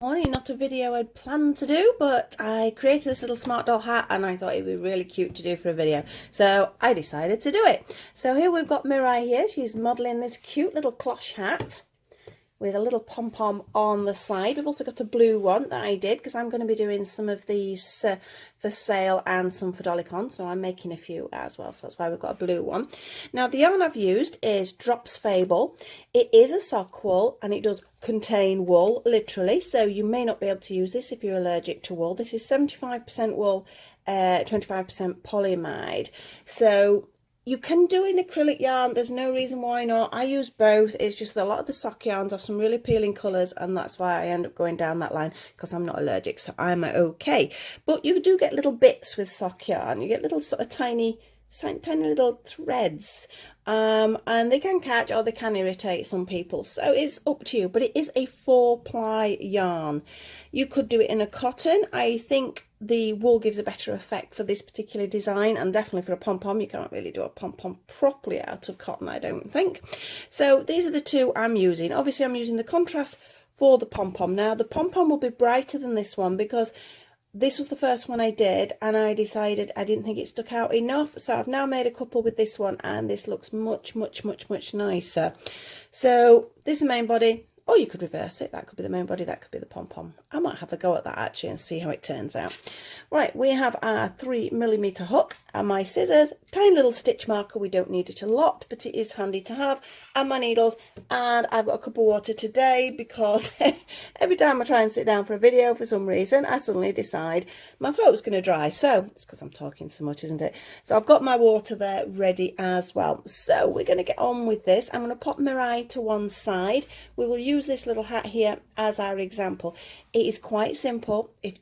morning. Not a video I'd planned to do, but I created this little Smartdoll hat and I thought it'd be really cute to do for a video. So I decided to do it. So here we've got Mirai here. She's modelling this cute little cloche hat with a little pom-pom on the side. We've also got a blue one that I did because I'm going to be doing some of these for sale and some for Dollycon, so I'm making a few as well, so that's why we've got a blue one. Now the yarn I've used is Drops Fable. It is a sock wool and it does contain wool, literally, so you may not be able to use this if you're allergic to wool. This is 75% wool, 25% polyamide, so you can do an acrylic yarn, there's no reason why not. I use both, it's just that a lot of the sock yarns have some really appealing colours and that's why I end up going down that line, because I'm not allergic, so I'm okay. But you do get little bits with sock yarn, you get little sort of tiny little threads, and they can catch or they can irritate some people, so it's up to you. But it is a 4-ply yarn. You could do it in a cotton. I think the wool gives a better effect for this particular design, and definitely for a pom-pom. You can't really do a pom-pom properly out of cotton, I don't think. So these are the two I'm using. Obviously I'm using the contrast for the pom-pom. Now the pom-pom will be brighter than this one because this was the first one I did and I decided I didn't think it stuck out enough, so I've now made a couple with this one and this looks much nicer. So this is the main body, or you could reverse it, that could be the main body, that could be the pom-pom. I might have a go at that actually and see how it turns out. Right, we have our 3mm hook and my scissors, tiny little stitch marker, we don't need it a lot but it is handy to have, and my needles. And I've got a cup of water today because every time I try and sit down for a video, for some reason I suddenly decide my throat's going to dry, so it's because I'm talking so much, isn't it? So I've got my water there ready as well. So we're going to get on with this. I'm going to pop Mirai to one side. We will use this little hat here as our example. It is quite simple. If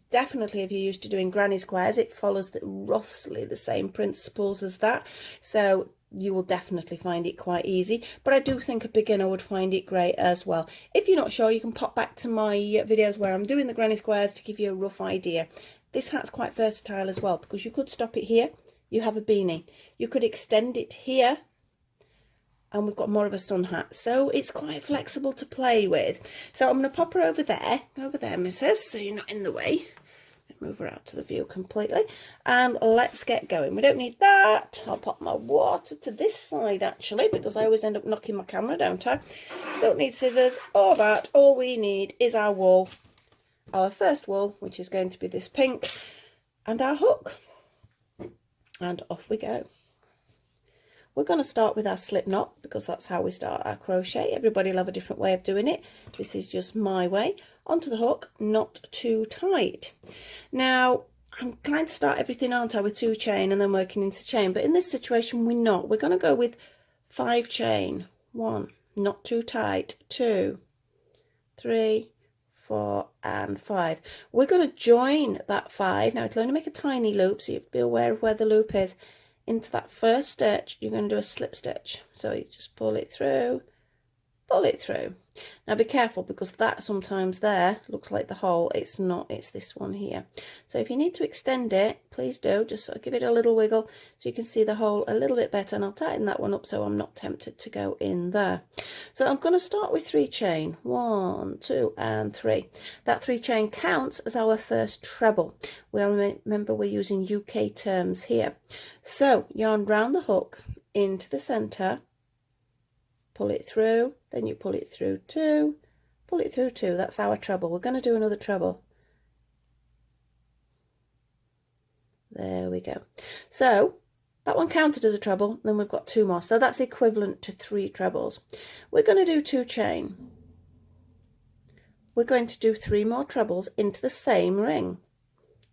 you're used to doing granny squares, it follows roughly the same principles as that, so you will definitely find it quite easy. But I do think a beginner would find it great as well. If you're not sure, you can pop back to my videos where I'm doing the granny squares to give you a rough idea. This hat's quite versatile as well because you could stop it here, you have a beanie, you could extend it here, and we've got more of a sun hat, so it's quite flexible to play with. So I'm going to pop her over there missus, so you're not in the way. Move her out to the view completely, and let's get going. We don't need that. I'll pop my water to this side actually because I always end up knocking my camera, don't I? Don't need scissors or that. All we need is our wool, our first wool, which is going to be this pink, and our hook, and off we go. We're going to start with our slip knot because that's how we start our crochet. Everybody will have a different way of doing it. This is just my way. Onto the hook, not too tight. Now, I'm going to start everything, aren't I, with 2 chain and then working into chain. But in this situation, we're not. We're going to go with 5 chain. 1, not too tight. 2, 3, 4, and 5. We're going to join that 5. Now, it'll only make a tiny loop, so you have to be aware of where the loop is. Into that first stitch, you're going to do a slip stitch. So you just pull it through, pull it through. Now be careful because that sometimes there looks like the hole. It's not, it's this one here. So if you need to extend it, please do. Just sort of give it a little wiggle so you can see the hole a little bit better, and I'll tighten that one up so I'm not tempted to go in there. So I'm going to start with 3 chain. 1, 2, and 3. That 3 chain counts as our first treble. Remember we're using UK terms here. So yarn round the hook into the center, pull it through, then you pull it through 2, pull it through 2. That's our treble. We're going to do another treble. There we go. So that one counted as a treble, then we've got 2 more. So that's equivalent to 3 trebles. We're going to do 2 chain. We're going to do 3 more trebles into the same ring.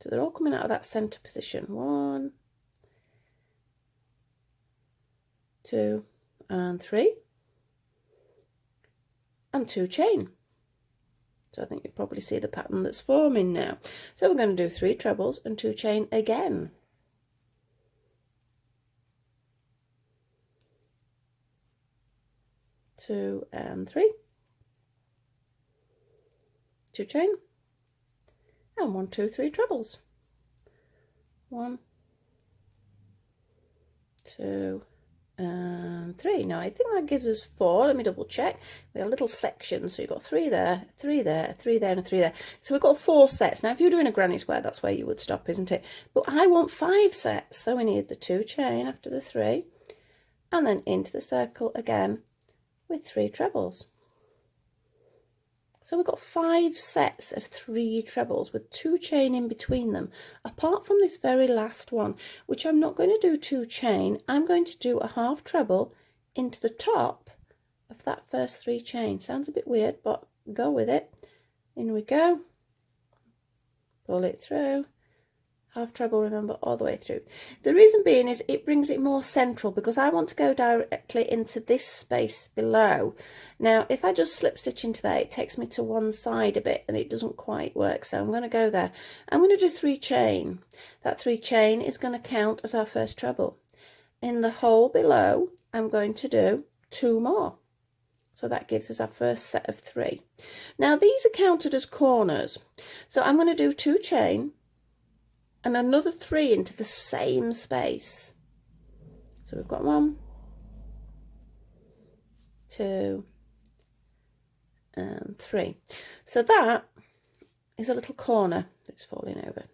So they're all coming out of that center position. 1, 2, and 3. And 2 chain. So I think you probably see the pattern that's forming now. So we're going to do 3 trebles and 2 chain again. Two and 3. 2 chain. And 1, 2, 3 trebles. 1, 2, and 3. Now I think that gives us 4. Let me double check. We have a little section, so you've got 3 there, 3 there, 3 there, and a 3 there. So we've got 4 sets. Now if you're doing a granny square, that's where you would stop, isn't it? But I want 5 sets, so we need the 2 chain after the 3, and then into the circle again with 3 trebles. So we've got 5 sets of 3 trebles with 2 chain in between them, apart from this very last one, which I'm not going to do 2 chain. I'm going to do a half treble into the top of that first 3 chain. Sounds a bit weird, but go with it. In we go. Pull it through. Half treble, remember, all the way through. The reason being is it brings it more central, because I want to go directly into this space below. Now if I just slip stitch into there, it takes me to one side a bit and it doesn't quite work, so I'm going to go there. I'm going to do 3 chain. That 3 chain is going to count as our first treble. In the hole below I'm going to do 2 more, so that gives us our first set of 3. Now these are counted as corners, so I'm going to do 2 chain and another 3 into the same space. So we've got 1, 2, and 3. So that is a little corner that's falling over.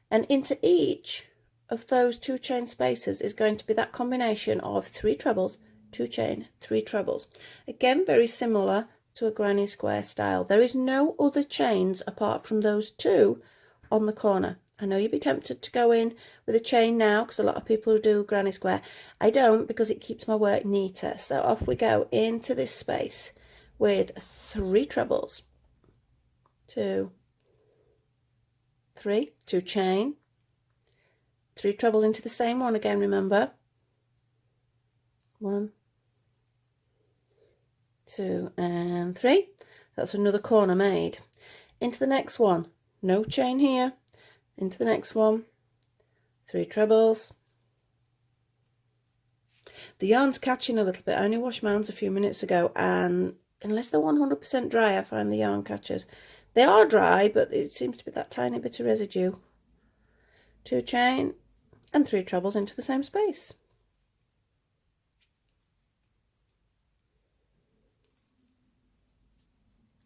And into each of those 2 chain spaces is going to be that combination of 3 trebles, 2 chain, 3 trebles. Again, very similar to a granny square style. There is no other chains apart from those 2 on the corner. I know you'd be tempted to go in with a chain now, because a lot of people do granny square. I don't, because it keeps my work neater. So off we go into this space with 3 trebles. 2, 3, 2 chain, 3 trebles into the same one again, remember. 1, 2, and 3. That's another corner made. Into the next one, no chain here. Into the next one, 3 trebles. The yarn's catching a little bit. I only washed mine a few minutes ago, and unless they're 100% dry, I find the yarn catches. They are dry, but it seems to be that tiny bit of residue. 2 chain and 3 trebles into the same space.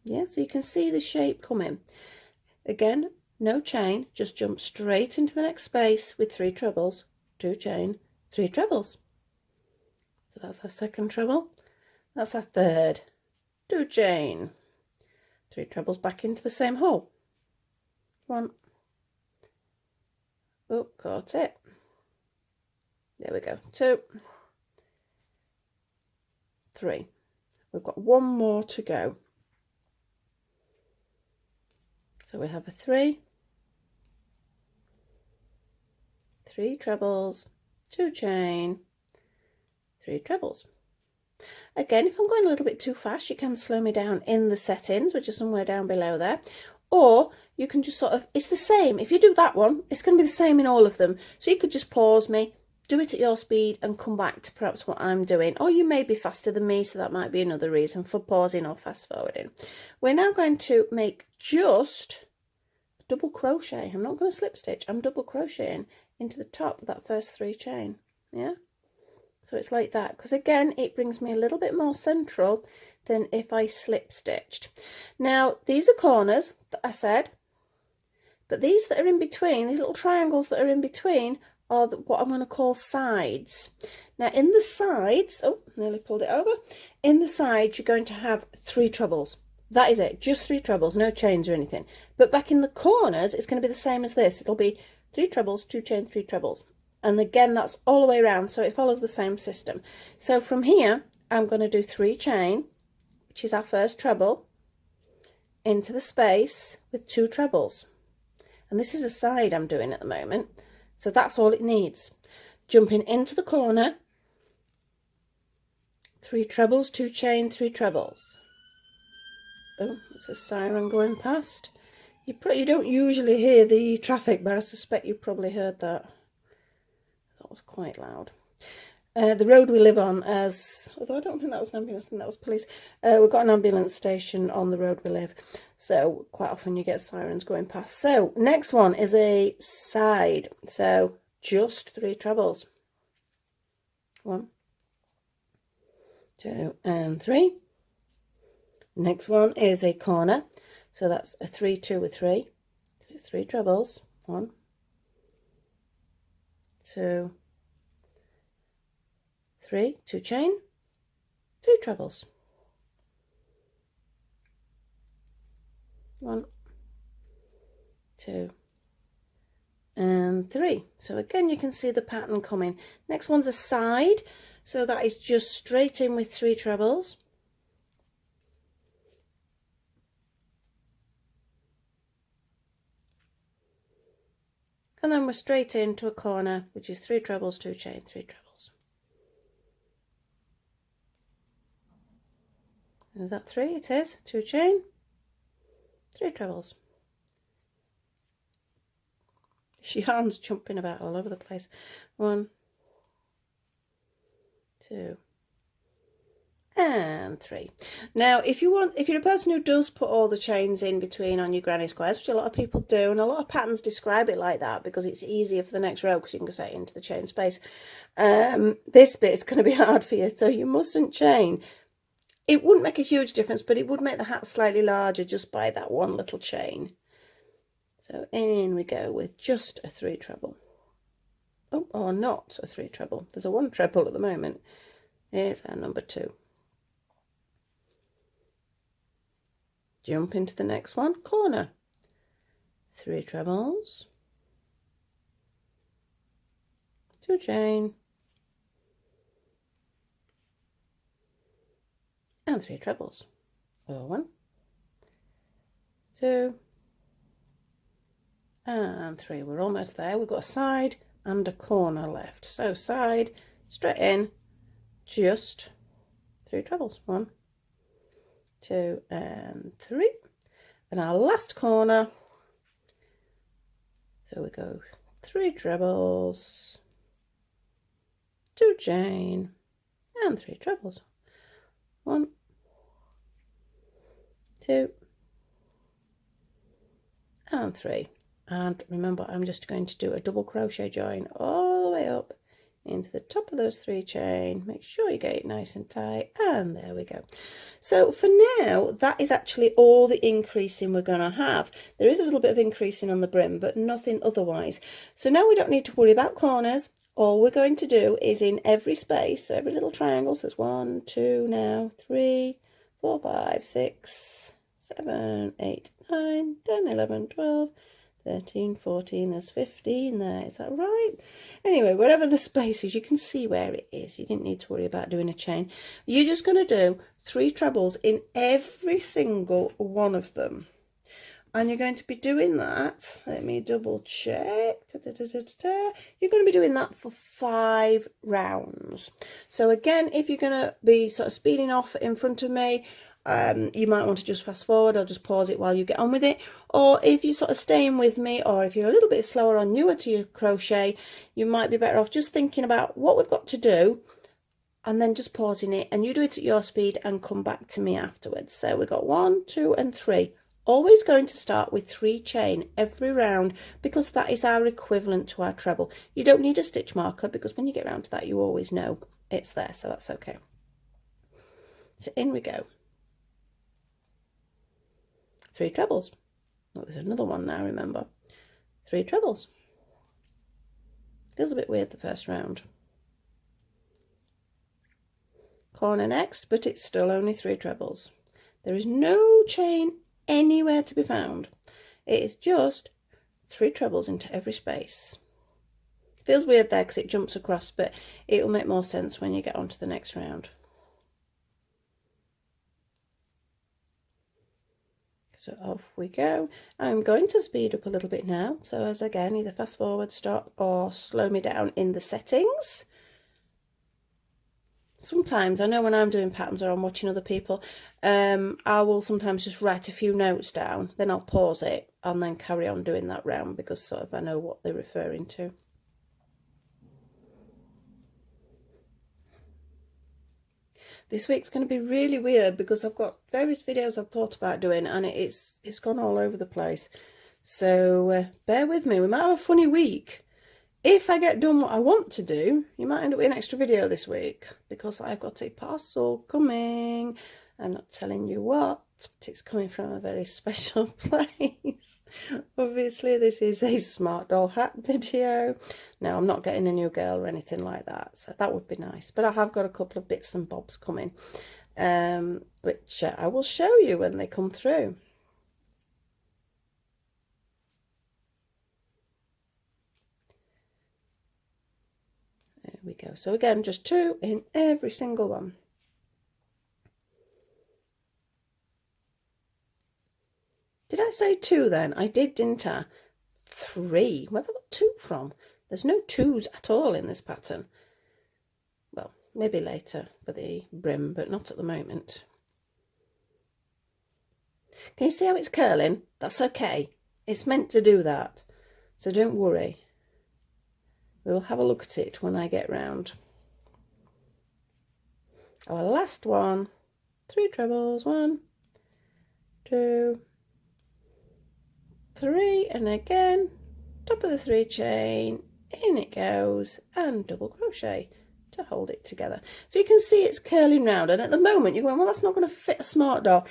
Yeah, so you can see the shape coming. Again, no chain, just jump straight into the next space with 3 trebles, 2 chain, 3 trebles. So that's our second treble, that's our third, 2 chain, 3 trebles back into the same hole. 1, oh, caught it. There we go, 2, 3. We've got 1 more to go. So we have a 3, 3 trebles, 2 chain, 3 trebles. Again, if I'm going a little bit too fast, you can slow me down in the settings, which are somewhere down below there. Or you can just sort of, it's the same. If you do that one, it's going to be the same in all of them. So you could just pause me, do it at your speed, and come back to perhaps what I'm doing. Or you may be faster than me, so that might be another reason for pausing or fast forwarding. We're now going to make just double crochet. I'm not going to slip stitch, I'm double crocheting into the top of that first 3 chain. Yeah, so it's like that, because again it brings me a little bit more central than if I slip stitched. Now these are corners that I said, but these that are in between, these little triangles that are in between, are what I'm going to call sides. Now in the sides, oh, nearly pulled it over, in the sides you're going to have 3 trebles. That is it, just 3 trebles, no chains or anything. But back in the corners, it's going to be the same as this. It'll be 3 trebles, 2 chain, 3 trebles. And again, that's all the way around, so it follows the same system. So from here, I'm going to do 3 chain, which is our first treble, into the space with 2 trebles. And this is a side I'm doing at the moment, so that's all it needs. Jumping into the corner, 3 trebles, 2 chain, 3 trebles. Oh, it's a siren going past. You don't usually hear the traffic, but I suspect you probably heard that. That was quite loud. The road we live on, although I don't think that was an ambulance, I think that was police. We've got an ambulance station on the road we live, so quite often you get sirens going past. So next one is a side, so just 3 trebles. 1, 2 and 3. Next one is a corner, so that's a 3, 2 with 3. 3 trebles, 1, 2, 3, 2 chain, 3 trebles, 1, 2 and 3. So again you can see the pattern coming. Next one's a side, so that is just straight in with 3 trebles, and then we're straight into a corner, which is 3 trebles, 2 chain, 3 trebles. Is that 3? It is. 2 chain, 3 trebles. Yarn's jumping about all over the place. 1, 2 and 3. Now if you're a person who does put all the chains in between on your granny squares, which a lot of people do, and a lot of patterns describe it like that because it's easier for the next row because you can set it into the chain space, this bit is going to be hard for you, so you mustn't chain. It wouldn't make a huge difference, but it would make the hat slightly larger just by that one little chain. So in we go with just a 3 treble. Oh, or not a 3 treble. There's a 1 treble at the moment. Here's our number 2. Jump into the next one, corner. 3 trebles, 2 chain, and 3 trebles. 1, 2 and 3. We're almost there. We've got a side and a corner left. So side, straight in, just 3 trebles. 1, 2 and 3. And our last corner, so we go 3 trebles, 2 chain, and 3 trebles. 1, 2 and 3. And remember, I'm just going to do a double crochet join all the way up into the top of those 3 chain. Make sure you get it nice and tight, and there we go. So for now, that is actually all the increasing we're going to have. There is a little bit of increasing on the brim, but nothing otherwise. So now we don't need to worry about corners. All we're going to do is in every space, so every little triangle, so it's 1, 2 now, 3, 4, 5, 6, 7, 8, 9, 10, 11, 12, 13, 14, there's 15 there, is that right? Anyway, wherever the space is, you can see where it is. You didn't need to worry about doing a chain. You're just going to do 3 trebles in every single one of them. And you're going to be doing that, let me double check, you're going to be doing that for 5 rounds. So again, if you're going to be sort of speeding off in front of me, you might want to just fast forward or just pause it while you get on with it. Or if you're sort of staying with me, or if you're a little bit slower or newer to your crochet, you might be better off just thinking about what we've got to do and then just pausing it, and you do it at your speed and come back to me afterwards. So we've got 1, 2 and 3. Always going to start with 3 chain every round because that is our equivalent to our treble. You don't need a stitch marker because when you get around to that you always know it's there, so that's okay. So in we go. 3 trebles. Oh, there's another one now, remember. 3 trebles. Feels a bit weird the first round. Corner next, but it's still only 3 trebles. There is no chain anywhere to be found. It is just 3 trebles into every space. Feels weird there because it jumps across, but it will make more sense when you get on to the next round. So off we go. I'm going to speed up a little bit now, so as again, either fast forward, stop, or slow me down in the settings. Sometimes, I know when I'm doing patterns or I'm watching other people, I will sometimes just write a few notes down, then I'll pause it and then carry on doing that round because sort of I know what they're referring to. This week's going to be really weird because I've got various videos I've thought about doing and it's gone all over the place. So bear with me, we might have a funny week. if I get done what I want to do, you might end up with an extra video this week because I've got a parcel coming. I'm not telling you what, but it's coming from a very special place. Obviously, this is a Smartdoll hat video. No, I'm not getting a new girl or anything like that, so that would be nice. But I have got a couple of bits and bobs coming, which I will show you when they come through. There we go. So again, just 2 in every single one. Did I say 2 then? I did, didn't I? 3. Where have I got 2 from? There's no 2s at all in this pattern. Well, maybe later for the brim, but not at the moment. Can you see how it's curling? That's okay. It's meant to do that. So don't worry. We will have a look at it when I get round. Our last one. 3 trebles. 1, 2, 3, and again, top of the 3 chain, in it goes, and double crochet to hold it together. So you can see it's curling round, and at the moment you're going, well, that's not going to fit a Smartdoll.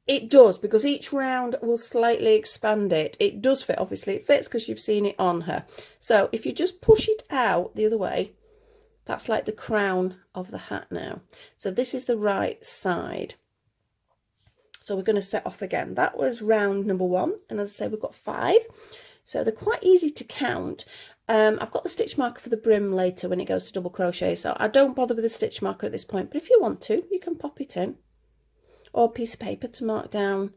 It does, because each round will slightly expand it. It does fit, obviously it fits because you've seen it on her. So if you just push it out the other way, that's like the crown of the hat now. So this is the right side. So we're going to set off again. That was round number 1, and as I say, we've got 5, so they're quite easy to count. I've got the stitch marker for the brim later when it goes to double crochet, so I don't bother with the stitch marker at this point, but if you want to, you can pop it in, or a piece of paper to mark down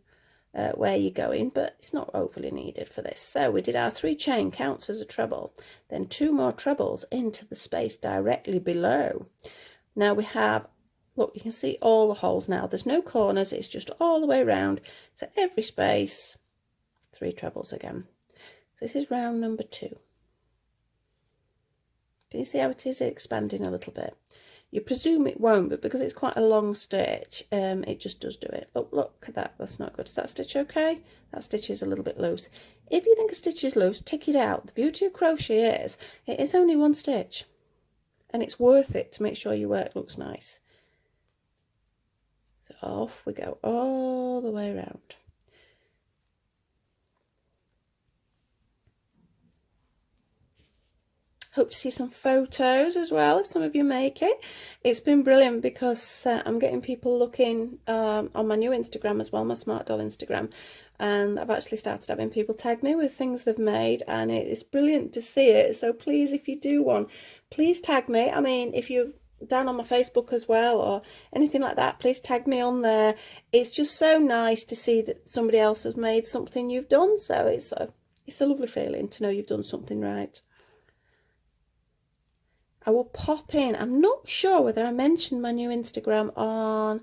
where you're going, but it's not overly needed for this. So we did our 3 chain, counts as a treble, then 2 more trebles into the space directly below. Now we have, look, you can see all the holes now. There's no corners, it's just all the way around. So every space, 3 trebles again. So this is round number 2. Can you see how it is expanding a little bit? You presume it won't, but because it's quite a long stitch, it just does do it. Look at that, that's not good. Is that stitch okay? That stitch is a little bit loose. If you think a stitch is loose, take it out. The beauty of crochet is, it is only 1 stitch. And it's worth it to make sure your work looks nice. So off we go all the way around. Hope to see some photos as well if some of you make it. It's been brilliant because I'm getting people looking on my new Instagram as well, my Smartdoll Instagram, and I've actually started having people tag me with things they've made, and it's brilliant to see it. So please, if you do one, please tag me. I mean, if you're down on my Facebook as well or anything like that, please tag me on there. It's just so nice to see that somebody else has made something you've done, so it's a lovely feeling to know you've done something right. I will pop in, I'm not sure whether I mentioned my new Instagram on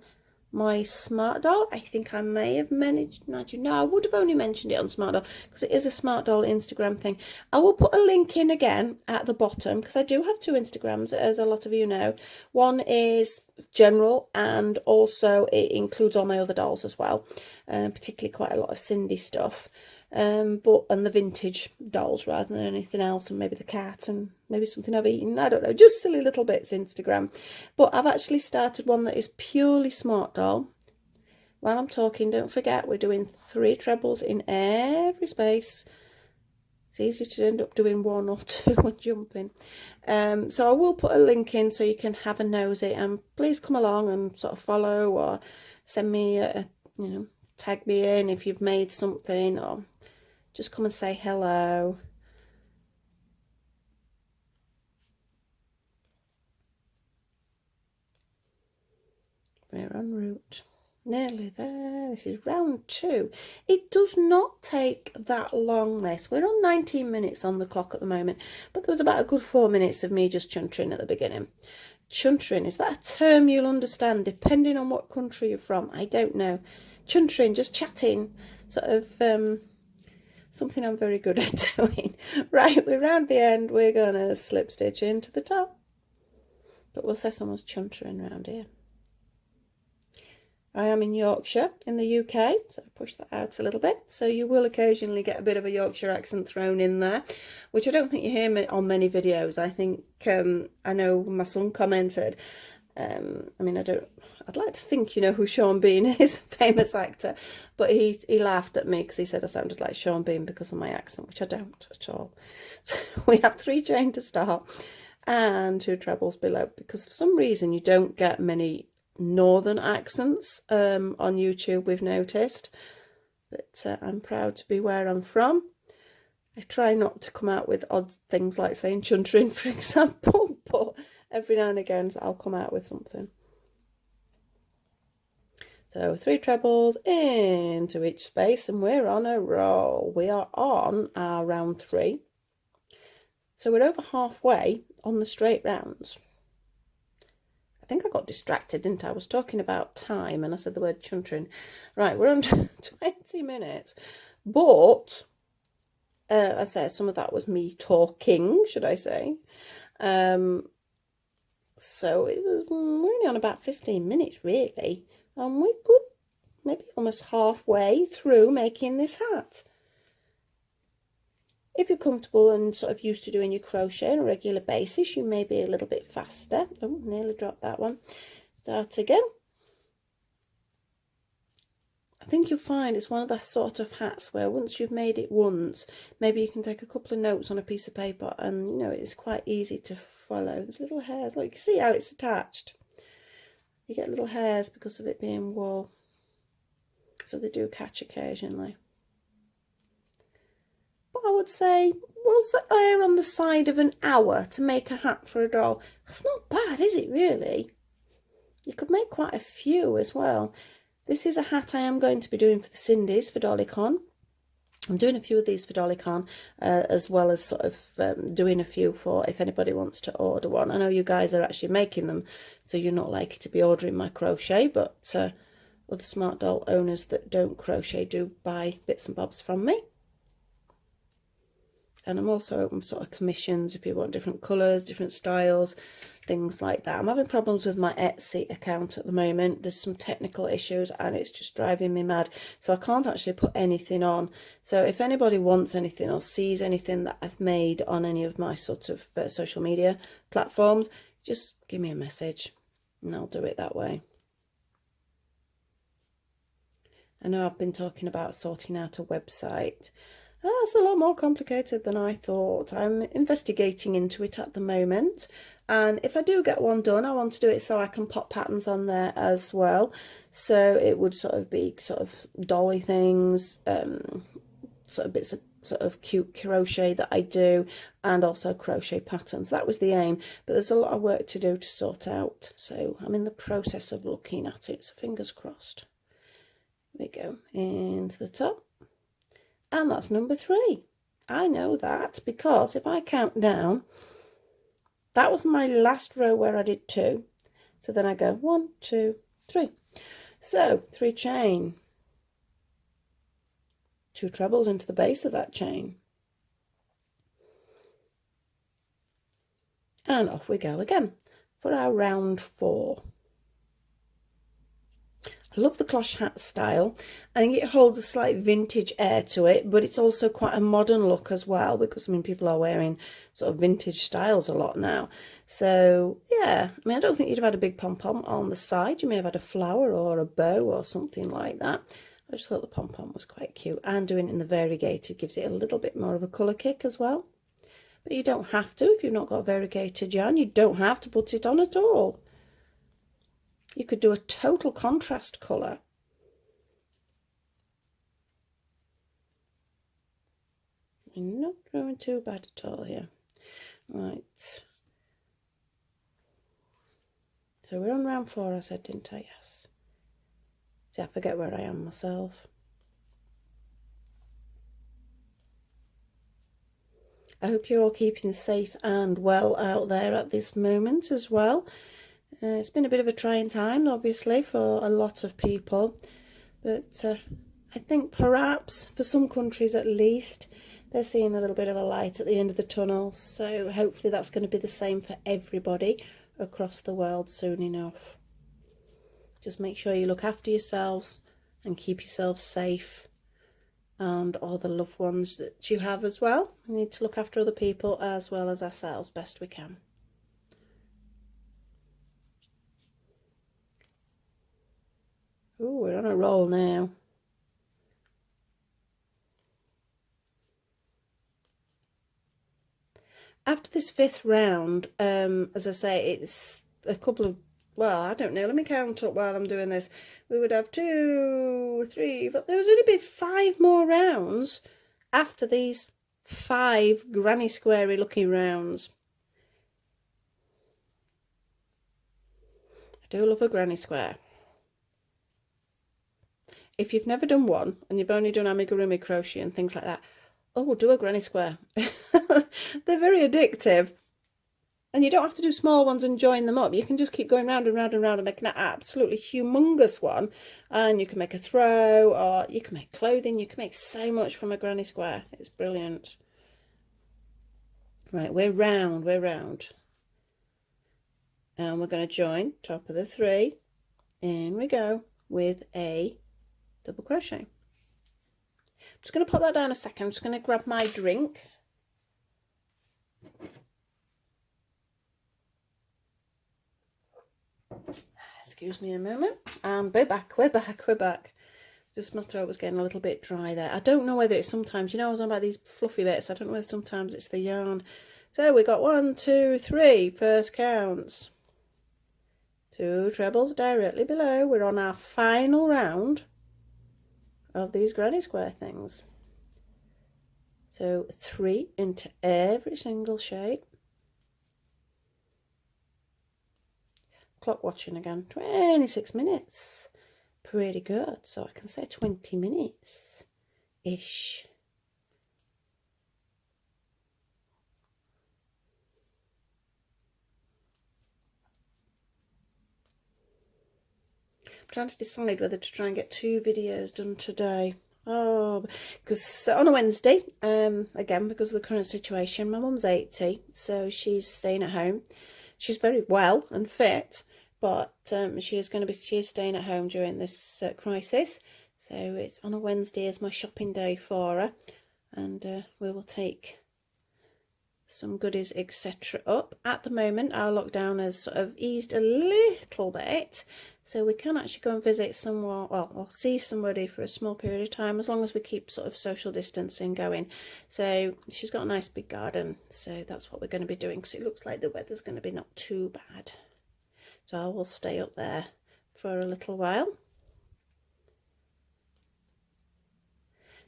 my Smartdoll. I think I may have managed, no, I would have only mentioned it on Smartdoll because it is a Smartdoll Instagram thing. I will put a link in again at the bottom because I do have 2 Instagrams, as a lot of you know. One is general, and also it includes all my other dolls as well, particularly quite a lot of Cindy stuff. And the vintage dolls rather than anything else, and maybe the cat and maybe something I've eaten, I don't know, just silly little bits Instagram. But I've actually started one that is purely Smartdoll. While I'm talking, don't forget we're doing 3 trebles in every space. It's easy to end up doing 1 or 2 and jumping. So I will put a link in so you can have a nosy, and please come along and sort of follow or send me a tag me in if you've made something, or just come and say hello. We're en route. Nearly there. This is round 2. It does not take that long, this. We're on 19 minutes on the clock at the moment, but there was about a good 4 minutes of me just chuntering at the beginning. Chuntering, is that a term you'll understand depending on what country you're from? I don't know. Chuntering, just chatting, sort of something I'm very good at doing. Right, we're round the end, we're going to slip stitch into the top. But we'll say someone's chuntering around here. I am in Yorkshire in the UK, so I push that out a little bit. So you will occasionally get a bit of a Yorkshire accent thrown in there, which I don't think you hear on many videos. I think, I know my son commented, I mean, I'd like to think you know who Sean Bean is, famous actor, but he laughed at me because he said I sounded like Sean Bean because of my accent, which I don't at all. So we have 3 chain to start and 2 trebles below, because for some reason you don't get many northern accents on YouTube, we've noticed, but I'm proud to be where I'm from. I try not to come out with odd things like saying chuntering, for example, but every now and again I'll come out with something. So 3 trebles into each space and we're on a roll. We are on our round 3. So we're over halfway on the straight rounds. I think I got distracted, didn't I? I was talking about time and I said the word chuntering. Right, we're on 20 minutes. But, I said some of that was me talking, should I say. So we're only on about 15 minutes, really. And we're good, maybe almost halfway through making this hat. If you're comfortable and sort of used to doing your crochet on a regular basis, you may be a little bit faster. Oh, nearly dropped that one. Start again. I think you'll find it's one of the sort of hats where once you've made it once, maybe you can take a couple of notes on a piece of paper and, you know, it's quite easy to follow. There's little hairs. Look, you can see how it's attached. You get little hairs because of it being wool. So they do catch occasionally. But I would say, was err on the side of an hour to make a hat for a doll? That's not bad, is it really? You could make quite a few as well. This is a hat I am going to be doing for the Cindy's for DollyCon. I'm doing a few of these for DollyCon, as well as sort of doing a few for if anybody wants to order one. I know you guys are actually making them, so you're not likely to be ordering my crochet, but other Smartdoll owners that don't crochet do buy bits and bobs from me. And I'm also open sort of commissions if people want different colours, different styles, things like that. I'm having problems with my Etsy account at the moment. There's some technical issues and it's just driving me mad. So I can't actually put anything on. So if anybody wants anything or sees anything that I've made on any of my sort of social media platforms, just give me a message and I'll do it that way. I know I've been talking about sorting out a website. That's a lot more complicated than I thought. I'm investigating into it at the moment, and if I do get one done, I want to do it so I can pop patterns on there as well. So it would sort of be sort of dolly things, sort of bits of sort of cute crochet that I do, and also crochet patterns. That was the aim, but there's a lot of work to do to sort out. So I'm in the process of looking at it, so fingers crossed. There we go, into the top. And that's number 3. I know that because if I count down, that was my last row where I did 2. So then I go 1, 2, 3. So 3 chain, 2 trebles into the base of that chain. And off we go again for our round 4. I love the cloche hat style. I think it holds a slight vintage air to it, but it's also quite a modern look as well, because I mean people are wearing sort of vintage styles a lot now. So yeah, I mean I don't think you'd have had a big pom-pom on the side. You may have had a flower or a bow or something like that. I just thought the pom-pom was quite cute, and doing it in the variegated gives it a little bit more of a colour kick as well. But you don't have to if you've not got variegated yarn. You don't have to put it on at all. You could do a total contrast colour. You're not doing too bad at all here. Right. So we're on round 4, I said, didn't I? Yes. See, I forget where I am myself. I hope you're all keeping safe and well out there at this moment as well. It's been a bit of a trying time, obviously, for a lot of people, but I think perhaps for some countries at least, they're seeing a little bit of a light at the end of the tunnel, so hopefully that's going to be the same for everybody across the world soon enough. Just make sure you look after yourselves and keep yourselves safe, and all the loved ones that you have as well. We need to look after other people as well as ourselves best we can. Oh, we're on a roll now. After this 5th round, as I say, it's a couple of, well, I don't know, let me count up while I'm doing this. We would have 2, 3, but there was only be 5 more rounds after these 5 granny squarey looking rounds. I do love a granny square. If you've never done one and you've only done amigurumi crochet and things like that, oh, do a granny square. They're very addictive. And you don't have to do small ones and join them up. You can just keep going round and round and round and make an absolutely humongous one. And you can make a throw, or you can make clothing. You can make so much from a granny square. It's brilliant. Right, we're round, we're round. And we're going to join top of the 3. In we go with a double crochet. I'm just going to pop that down a second. I'm just going to grab my drink. Excuse me a moment. And we're back. Just my throat was getting a little bit dry there. I don't know whether it's sometimes, you know, I was on about these fluffy bits. I don't know whether sometimes it's the yarn. So we got 1, 2, 3 first counts. 2 trebles directly below. We're on our final round of these granny square things. So 3 into every single shape. Clock watching again. 26 minutes. Pretty good. So I can say 20 minutes ish. I'm trying to decide whether to try and get 2 videos done today. Oh, because on a Wednesday, again, because of the current situation, my mum's 80, so she's staying at home. She's very well and fit, but she's staying at home during this crisis. So it's on a Wednesday as my shopping day for her, and we will take some goodies, etc. up. At the moment, our lockdown has sort of eased a little bit, so we can actually go and visit someone, well, or see somebody for a small period of time, as long as we keep sort of social distancing going. So she's got a nice big garden, so that's what we're going to be doing, because it looks like the weather's going to be not too bad. So I will stay up there for a little while.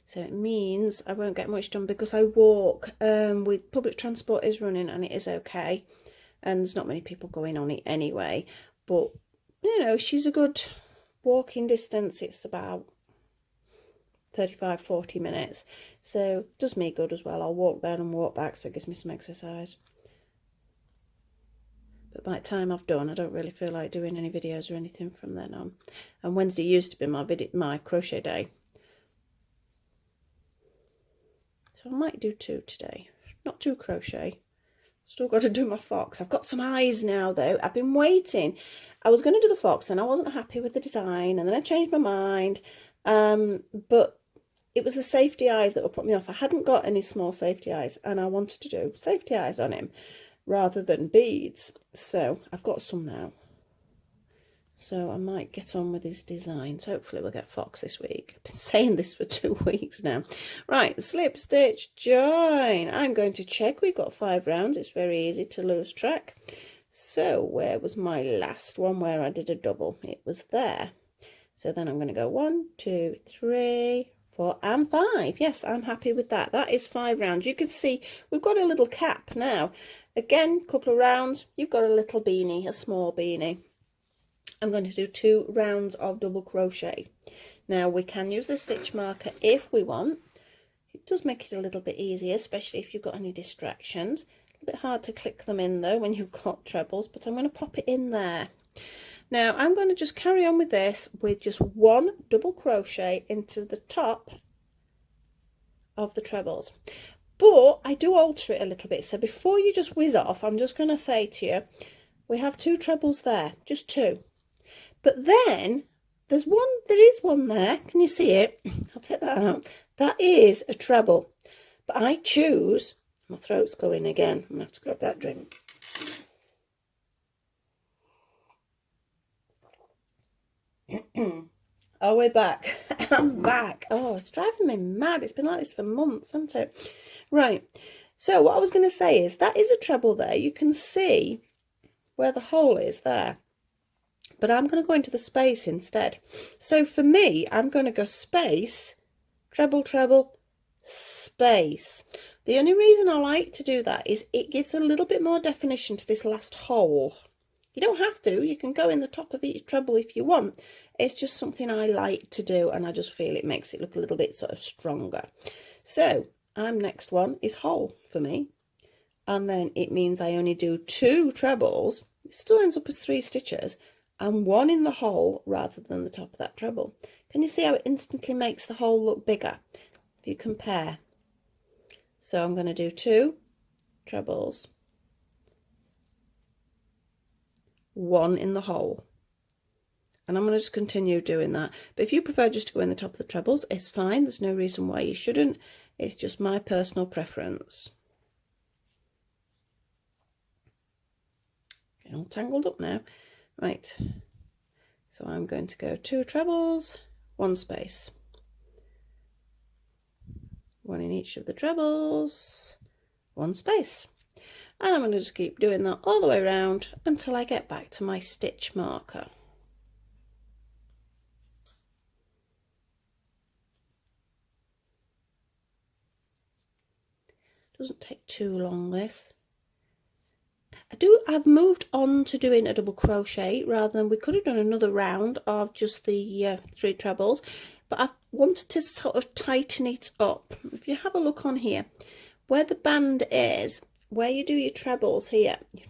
So it means I won't get much done because I walk. With public transport is running and it is okay, and there's not many people going on it anyway. But you know, she's a good walking distance. It's about 35-40 minutes, so it does me good as well. I'll walk there and walk back, so it gives me some exercise. But by the time I've done, I don't really feel like doing any videos or anything from then on. And Wednesday used to be my crochet day. So I might do 2 today. Not 2 crochet. Still got to do my fox. I've got some eyes now though. I've been waiting. I was going to do the fox and I wasn't happy with the design, and then I changed my mind. But it was the safety eyes that were putting me off. I hadn't got any small safety eyes, and I wanted to do safety eyes on him rather than beads. So I've got some now. So I might get on with his designs. Hopefully we'll get fox this week. I've been saying this for 2 weeks now. Right, slip, stitch, join. I'm going to check. We've got 5 rounds. It's very easy to lose track. So where was my last one where I did a double? It was there. So then I'm going to go 1, 2, 3, 4 and 5. Yes, I'm happy with that. That is 5 rounds. You can see we've got a little cap now. Again, couple of rounds. You've got a little beanie, a small beanie. I'm going to do 2 rounds of double crochet. Now we can use the stitch marker if we want. It does make it a little bit easier, especially if you've got any distractions. A little bit hard to click them in though when you've got trebles, but I'm going to pop it in there. Now I'm going to just carry on with this with just 1 double crochet into the top of the trebles. But I do alter it a little bit, so before you just whiz off, I'm just going to say to you, we have 2 trebles there, just 2. But then there is one there. Can you see it? I'll take that out. That is a treble. But I choose, my throat's going again. I'm going to have to grab that drink. Oh, we're back. I'm back. Oh, it's driving me mad. It's been like this for months, hasn't it? Right. So what I was going to say is that is a treble there. You can see where the hole is there. But I'm going to go into the space instead. So for me, I'm going to go space, treble, treble, space. The only reason I like to do that is it gives a little bit more definition to this last hole. You don't have to. You can go in the top of each treble if you want. It's just something I like to do, and I just feel it makes it look a little bit sort of stronger. So next one is hole for me. And then it means I only do 2 trebles. It still ends up as 3 stitches. And 1 in the hole rather than the top of that treble. Can you see how it instantly makes the hole look bigger if you compare? So I'm going to do 2 trebles, 1 in the hole, and I'm going to just continue doing that. But if you prefer just to go in the top of the trebles, it's fine. There's no reason why you shouldn't. It's just my personal preference. Getting all tangled up now. Right, so I'm going to go 2 trebles, 1 space, 1 in each of the trebles, 1 space, and I'm going to just keep doing that all the way around until I get back to my stitch marker. Doesn't take too long, this. I've moved on to doing a double crochet rather than, we could have done another round of just the 3 trebles, but I've wanted to sort of tighten it up. If you have a look on here, where the band is, where you do your trebles here, your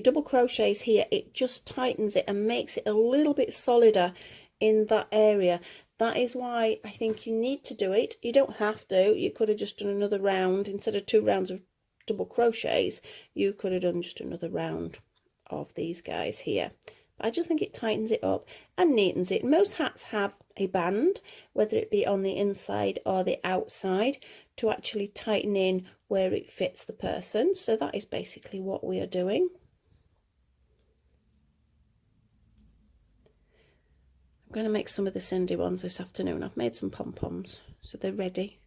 double crochets here, it just tightens it and makes it a little bit solider in that area. That is why I think you need to do it. You don't have to. You could have just done another round instead of 2 rounds of double crochets. You could have done just another round of these guys here. I just think it tightens it up and neatens it. Most hats have a band, whether it be on the inside or the outside, to actually tighten in where it fits the person. So that is basically what we are doing. I'm going to make some of the Cindy ones this afternoon. I've made some pom-poms, so they're ready.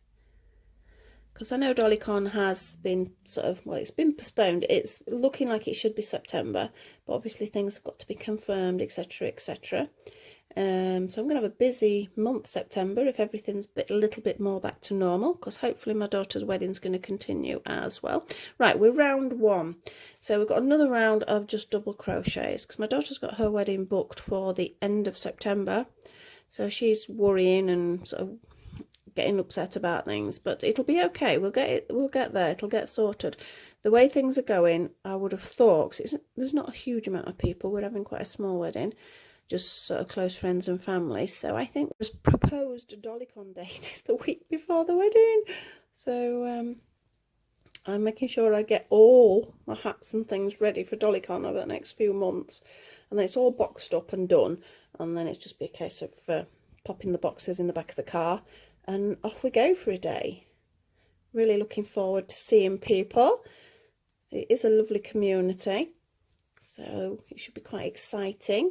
Because I know Dollycon has been sort of, well, it's been postponed. It's looking like it should be September, but obviously things have got to be confirmed, etc, etc. So I'm going to have a busy month, September, if everything's a little bit more back to normal, because hopefully my daughter's wedding's going to continue as well. Right, we're round 1. So we've got another round of just double crochets, because my daughter's got her wedding booked for the end of September. So she's worrying and sort of getting upset about things, but it'll be okay. We'll get there. It'll get sorted. The way things are going, I would have thought, cause there's not a huge amount of people. We're having quite a small wedding, just sort of close friends and family. So I think the proposed Dollycon date is the week before the wedding. So I'm making sure I get all my hats and things ready for Dollycon over the next few months, and then it's all boxed up and done, and then it's just be a case of popping the boxes in the back of the car. And off we go for a day. Really looking forward to seeing people. It is a lovely community, so it should be quite exciting.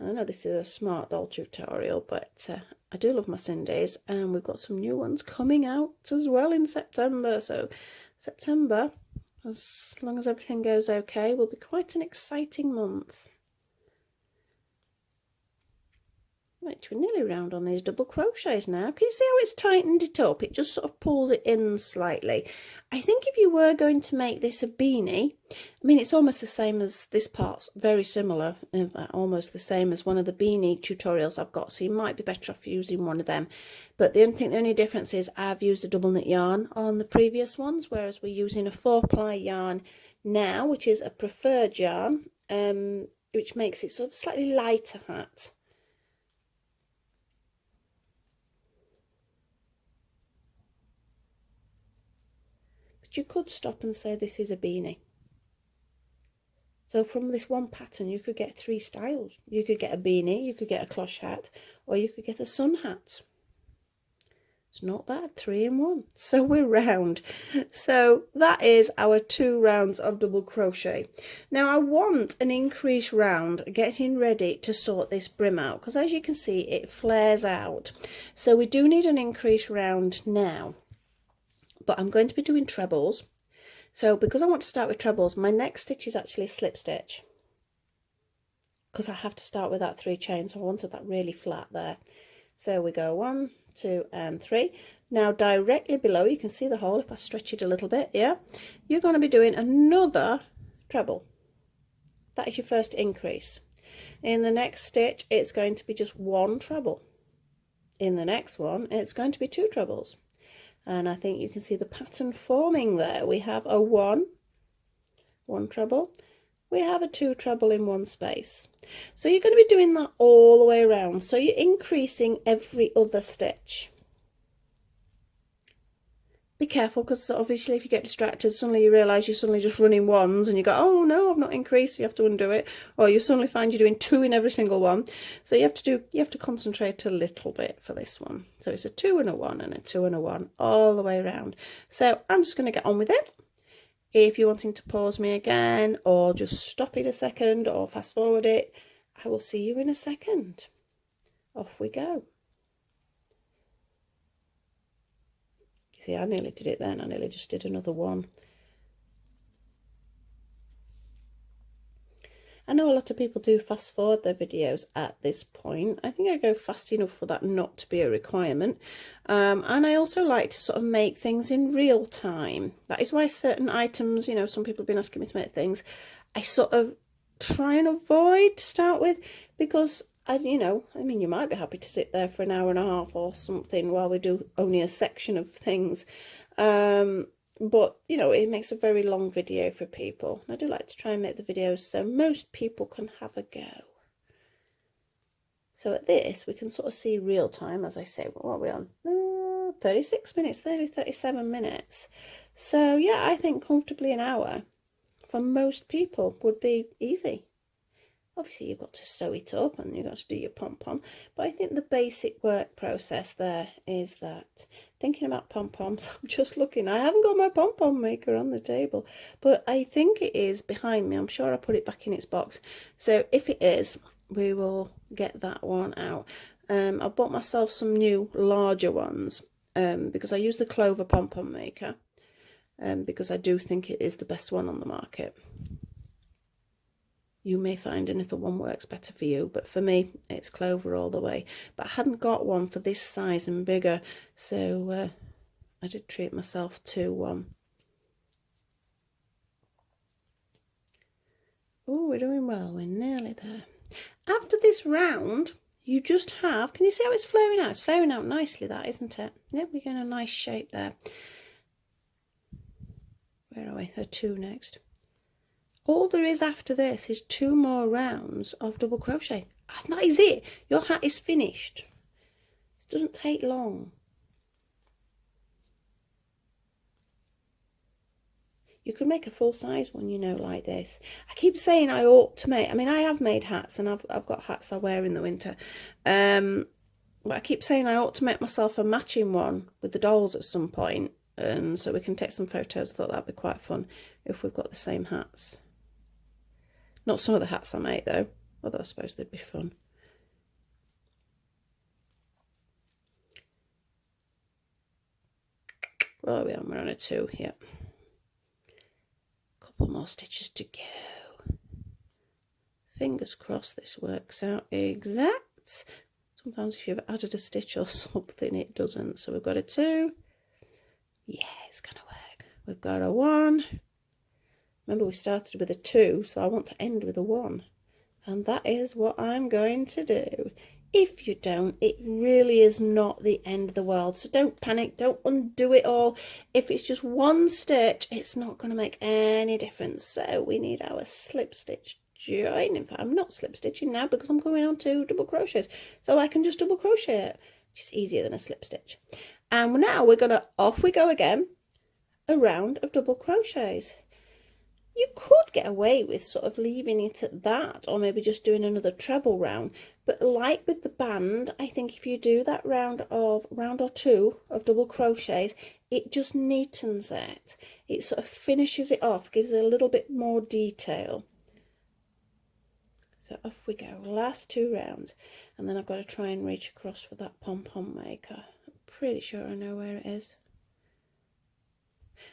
And I know this is a Smartdoll tutorial, but I do love my Cindy's, and we've got some new ones coming out as well in September. So September, as long as everything goes okay, will be quite an exciting month. Right, we're nearly round on these double crochets now. Can you see how it's tightened it up? It just sort of pulls it in slightly. I think if you were going to make this a beanie, I mean, it's almost the same as this part's very similar, almost the same as one of the beanie tutorials I've got, so you might be better off using one of them. But the only difference is I've used a double knit yarn on the previous ones, whereas we're using a 4-ply yarn now, which is a preferred yarn, which makes it sort of a slightly lighter hat. You could stop and say this is a beanie. So from this one pattern, you could get 3 styles. You could get a beanie, you could get a cloche hat, or you could get a sun hat. It's not bad, 3 in 1. So we're round. So that is our 2 rounds of double crochet. Now I want an increased round getting ready to sort this brim out, because as you can see it flares out. So we do need an increased round now. But I'm going to be doing trebles. So because I want to start with trebles, my next stitch is actually a slip stitch, because I have to start with that 3 chains. So I wanted that really flat there. So we go 1, 2 and 3. Now directly below, you can see the hole if I stretch it a little bit. Yeah, you're going to be doing another treble. That is your first increase. In the next stitch it's going to be just 1 treble. In the next one it's going to be 2 trebles. And I think you can see the pattern forming there. We have a 1 treble, we have a 2 treble in 1 space. So you're going to be doing that all the way around. So you're increasing every other stitch. Be careful, because obviously if you get distracted, suddenly you realise you're suddenly just running ones and you go, oh no, I've not increased, you have to undo it, or you suddenly find you're doing 2 in every single one. So you have to concentrate a little bit for this one. So it's a 2 and a 1 and a 2 and a 1 all the way around. So I'm just going to get on with it. If you're wanting to pause me again, or just stop it a second, or fast forward it, I will see you in a second. Off we go. See, I nearly did it then. I nearly just did another one. I know a lot of people do fast forward their videos at this point. I think I go fast enough for that not to be a requirement. And I also like to sort of make things in real time. That is why certain items, you know, some people have been asking me to make things, I sort of try and avoid to start with, because you know, I mean, you might be happy to sit there for an hour and a half or something while we do only a section of things. But, you know, it makes a very long video for people. I do like to try and make the videos so most people can have a go. So at this, we can sort of see real time, as I say. What are we on? 36 minutes, 37 minutes. So, yeah, I think comfortably an hour for most people would be easy. Obviously, you've got to sew it up and you've got to do your pom-pom. But I think the basic work process there is that. Thinking about pom-poms, I'm just looking. I haven't got my pom-pom maker on the table. But I think it is behind me. I'm sure I put it back in its box. So if it is, we will get that one out. I bought myself some new larger ones because I use the Clover pom-pom maker. Because I do think it is the best one on the market. You may find another one works better for you, but for me, it's Clover all the way. But I hadn't got one for this size and bigger, so I did treat myself to oh, we're doing well. We're nearly there. After this round, you just have, can you see how it's flaring out? It's flaring out nicely, that, isn't it? Yep, we're getting a nice shape there. Where are we? There are 2 next. All there is after this is 2 more rounds of double crochet. And that is it. Your hat is finished. It doesn't take long. You could make a full size one, you know, like this. I keep saying I ought to make, I mean, I have made hats and I've got hats I wear in the winter. But I keep saying I ought to make myself a matching one with the dolls at some point. And so we can take some photos. I thought that'd be quite fun if we've got the same hats. Not some of the hats I make though, although I suppose they'd be fun. Where are we on? We're on a 2 here. Couple more stitches to go. Fingers crossed this works out exact. Sometimes if you've added a stitch or something, it doesn't. So we've got a 2. Yeah, it's gonna work. We've got a 1. Remember, we started with a 2, so I want to end with a 1. And that is what I'm going to do. If you don't, it really is not the end of the world. So don't panic, don't undo it all. If it's just 1 stitch, it's not going to make any difference. So we need our slip stitch join. In fact, I'm not slip stitching now because I'm going on to double crochets. So I can just double crochet it, which is easier than a slip stitch. And now we're going to, off we go again, a round of double crochets. You could get away with sort of leaving it at that, or maybe just doing another treble round. But like with the band, I think if you do that round or two of double crochets, it just neatens it. It sort of finishes it off, gives it a little bit more detail. So off we go, last 2 rounds, and then I've got to try and reach across for that pom-pom maker. I'm pretty sure I know where it is.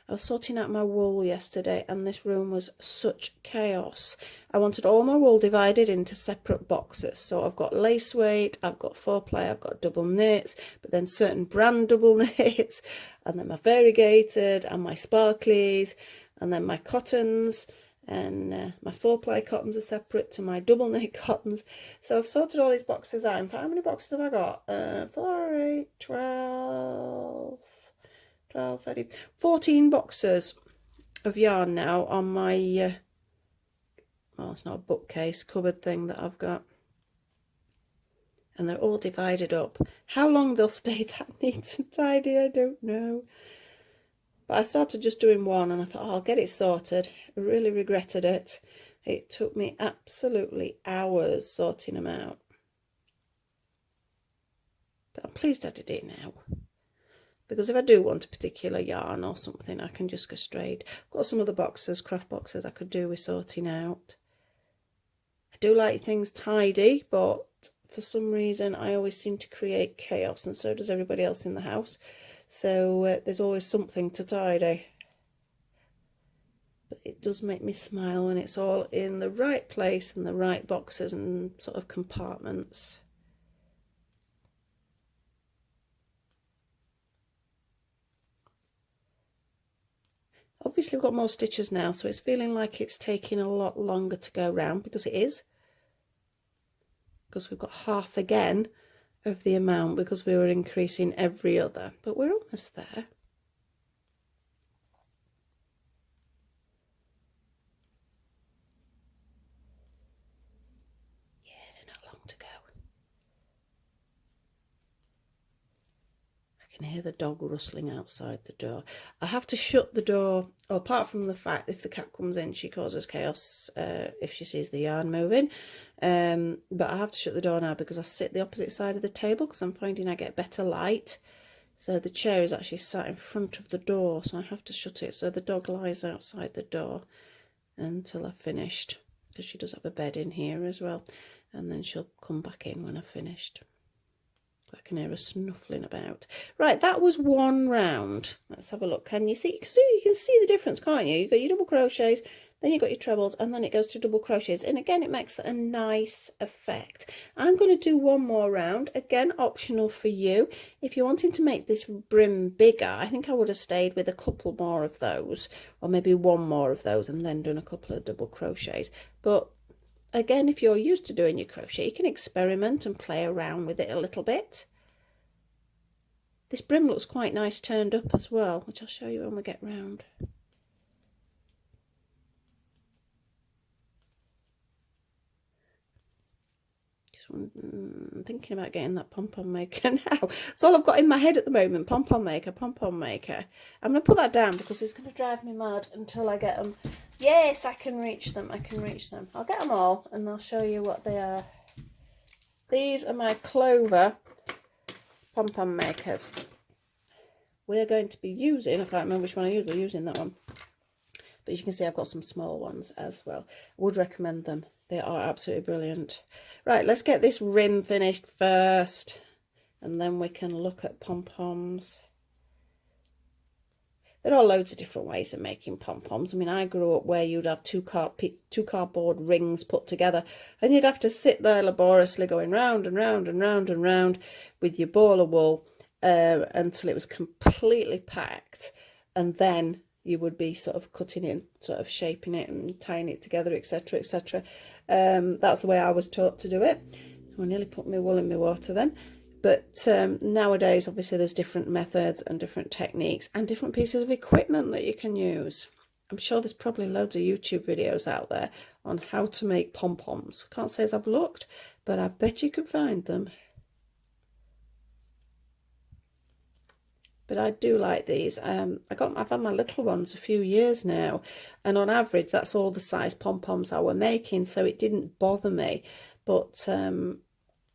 I was sorting out my wool yesterday and this room was such chaos. I wanted all my wool divided into separate boxes. So I've got lace weight, I've got 4-ply, I've got double knits, but then certain brand double knits, and then my variegated and my sparklies, and then my cottons, and my 4-ply cottons are separate to my double knit cottons. So I've sorted all these boxes out. In fact, how many boxes have I got? 4, 8, 12... 12, 13, 14 boxes of yarn now on my, well, it's not a bookcase, cupboard thing that I've got. And they're all divided up. How long they'll stay that neat and tidy, I don't know. But I started just doing one and I thought, oh, I'll get it sorted. I really regretted it. It took me absolutely hours sorting them out. But I'm pleased I did it now. Because if I do want a particular yarn or something, I can just go straight. I've got some other boxes, craft boxes I could do with sorting out. I do like things tidy, but for some reason I always seem to create chaos, and so does everybody else in the house. So there's always something to tidy. But it does make me smile when it's all in the right place and the right boxes and sort of compartments. Obviously we've got more stitches now, so it's feeling like it's taking a lot longer to go round, because it is. Because we've got half again of the amount, because we were increasing every other. But we're almost there. Yeah, not long to go. I can hear the dog rustling outside the door. I have to shut the door, apart from the fact if the cat comes in she causes chaos if she sees the yarn moving, but I have to shut the door now because I sit the opposite side of the table because I'm finding I get better light. So the chair is actually sat in front of the door, so I have to shut it so the dog lies outside the door until I've finished, because she does have a bed in here as well, and then she'll come back in when I've finished. I can hear her snuffling about. Right, that was one round. Let's have a look. Can you see? So you can see the difference, can't you? You've got your double crochets, then you've got your trebles, and then it goes to double crochets. And again, it makes a nice effect. I'm going to do one more round. Again, optional for you. If you're wanting to make this brim bigger, I think I would have stayed with a couple more of those, or maybe one more of those, and then done a couple of double crochets. But again, if you're used to doing your crochet, you can experiment and play around with it a little bit. This brim looks quite nice turned up as well, which I'll show you when we get round. I'm thinking about getting that pom-pom maker now. That's all I've got in my head at the moment. Pom-pom maker, pom-pom maker. I'm going to put that down because it's going to drive me mad until I get them. Yes, I can reach them. I can reach them. I'll get them all and I'll show you what they are. These are my clover pom-pom makers. We're going to be using, I can't remember which one I used, we're using that one. But as you can see, I've got some small ones as well. I would recommend them. They are absolutely brilliant. Right, let's get this rim finished first, and then we can look at pom-poms. There are loads of different ways of making pom-poms. I mean, I grew up where you'd have two cardboard rings put together, and you'd have to sit there laboriously going round and round and round and round with your ball of wool until it was completely packed, and then you would be sort of cutting it, sort of shaping it and tying it together, etc, etc. That's the way I was taught to do it. I nearly put my wool in my water then. But nowadays, obviously, there's different methods and different techniques and different pieces of equipment that you can use. I'm sure there's probably loads of YouTube videos out there on how to make pom-poms. Can't say as I've looked, but I bet you can find them. But I do like these. I've had my little ones a few years now, and on average that's all the size pom-poms I were making, so it didn't bother me. But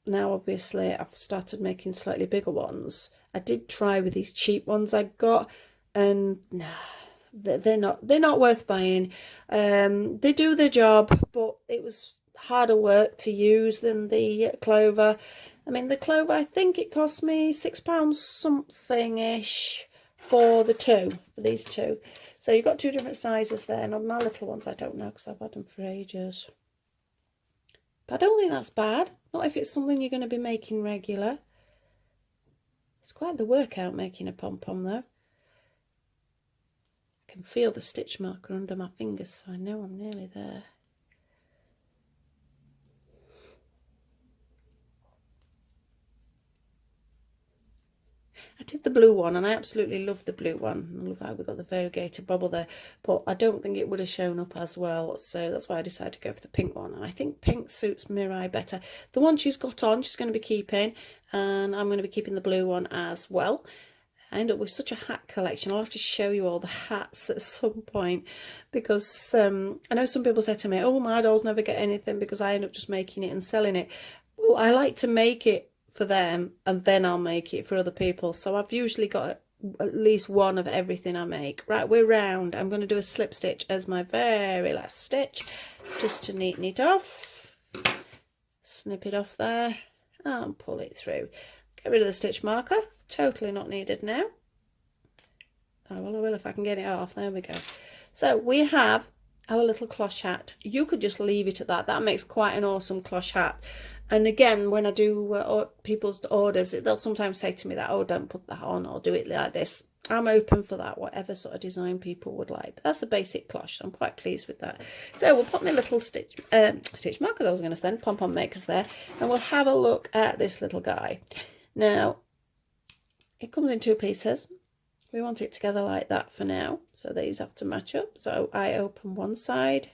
now obviously I've started making slightly bigger ones. I did try with these cheap ones I got, and nah, they're not worth buying. They do their job, but it was harder work to use than the clover. I mean, the clover, I think it cost me £6 something ish for these two. So you've got two different sizes there, and on my little ones I don't know because I've had them for ages. But I don't think that's bad, not if it's something you're going to be making regular. It's quite the workout making a pom-pom though. I can feel the stitch marker under my fingers, so I know I'm nearly there. I did the blue one and I absolutely love the blue one. I love how we got the variegated bubble there, but I don't think it would have shown up as well, so that's why I decided to go for the pink one. And I think pink suits Mirai better. The one she's got on, she's going to be keeping, and I'm going to be keeping the blue one as well. I end up with such a hat collection. I'll have to show you all the hats at some point, because I know some people say to me, oh, my dolls never get anything because I end up just making it and selling it. Well, I like to make it for them and then I'll make it for other people, so I've usually got at least one of everything I make. Right, we're round. I'm going to do a slip stitch as my very last stitch, just to neaten it off, snip it off there and pull it through. Get rid of the stitch marker, totally not needed now. Oh well, I will if I can get it off. There we go. So we have our little cloche hat. You could just leave it at that. That makes quite an awesome cloche hat. And again, when I do people's orders, they'll sometimes say to me that, oh, don't put that on or do it like this. I'm open for that, whatever sort of design people would like. But that's a basic cloche, so I'm quite pleased with that. So we'll put my little stitch markers, I was going to send, pom-pom makers there, and we'll have a look at this little guy. Now, it comes in two pieces. We want it together like that for now, so these have to match up. So I open one side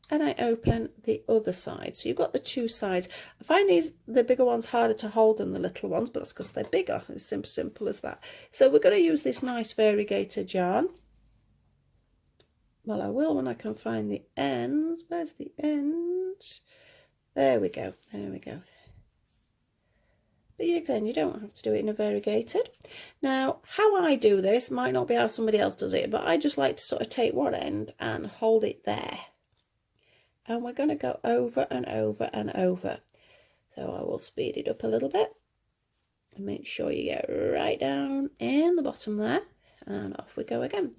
and I open the other side. So you've got the two sides. I find the bigger ones harder to hold than the little ones, but that's because they're bigger. It's simple as that. So we're going to use this nice variegated yarn. Well, I will when I can find the ends. Where's the end? There we go. There we go. But again, you don't have to do it in a variegated. Now, how I do this might not be how somebody else does it, but I just like to sort of take one end and hold it there. And we're going to go over and over and over. So I will speed it up a little bit and make sure you get right down in the bottom there, and off we go again.